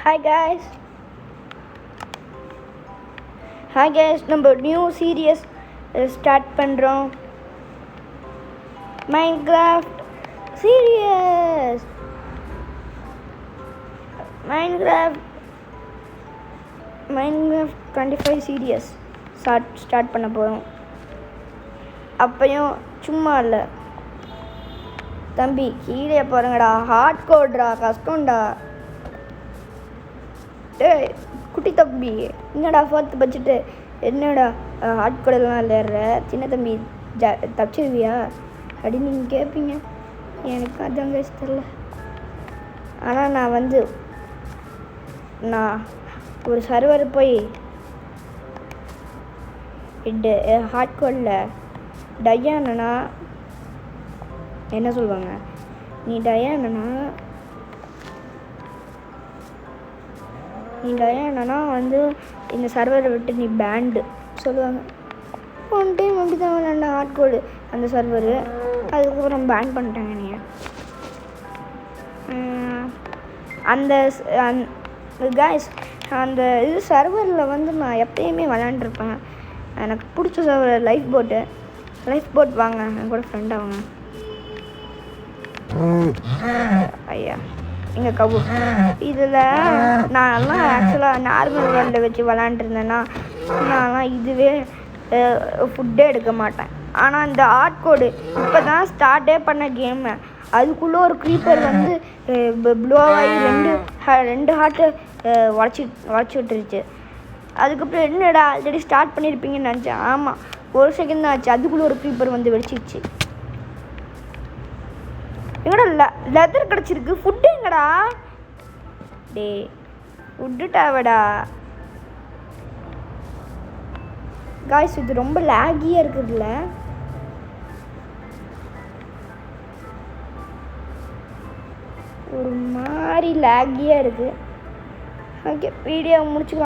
Hi guys. நம்ம new series start பண்ணுறோம். Minecraft series. Minecraft 25 series start பண்ண போகிறோம். அப்பையும் சும்மா இல்லை தம்பி, கீழே போகிறேங்கடா. ஹார்ட் கோட்ரா, கஷ்டம்டா. டேய் குட்டி தம்பி, என்னடா 4th படிச்சுட்டு என்னடா ஹார்ட் கோடெல்லாம் விளையாடுற சின்ன தம்பி, தப்பிச்சிருவியா அப்படின்னு நீங்கள் கேட்பீங்க. எனக்கு அதாங்க தெரியல. ஆனால் நான் ஒரு சர்வர் போய் ஹார்ட் கோடில் டயானா என்ன சொல்லுவாங்க, நீ டயானா இந்த சர்வரை விட்டு நீ பேண்டு சொல்லுவாங்க. ஒன் டைம் அப்படி தான் விளாண்ட ஹார்ட் கோடு அந்த சர்வரு. அதுக்கப்புறம் பேன் பண்ணிட்டாங்க. நீங்கள் அந்த காய்ஸ் அந்த இது சர்வரில் நான் எப்பயுமே விளாண்டுருப்பேன். எனக்கு பிடிச்ச சர்வர் லைஃப் போட் வாங்க, என் கூட ஃப்ரெண்ட் ஆகுங்க. ஐயா எங்கள் கவு இதில் நான்லாம் ஆக்சுவலாக நார்மல் வேர்ல்டில் வச்சு விளாண்டுருந்தேன்னா நான்லாம் இதுவே ஃபுட்டே எடுக்க மாட்டேன். ஆனால் இந்த ஹார்ட் கோடு இப்போ தான் ஸ்டார்ட்டே பண்ண கேமு. அதுக்குள்ளே ஒரு க்ரீப்பர் ப்ளோ ஆகி ரெண்டு ஹார்ட்டு உடச்சி விட்டுருச்சு. அதுக்கப்புறம் என்னடா ஆல்ரெடி ஸ்டார்ட் பண்ணியிருப்பீங்கன்னு நினச்சேன். ஆமாம், ஒரு செகண்ட் தான் ஆச்சு. அதுக்குள்ளே ஒரு க்ரீப்பர் வெடிச்சிச்சு. எங்கடா லெதர் கிடச்சிருக்கு, ஃபுட்டு எங்கடா? டே ஃபுட்டு தேவைடா காய்ஸ். இது ரொம்ப லேகியாக இருக்குதுல்ல. ஒரு மாதிரி லேகியாக இருக்குது. ஓகே, வீடியோ முடிச்சுக்கலாம்.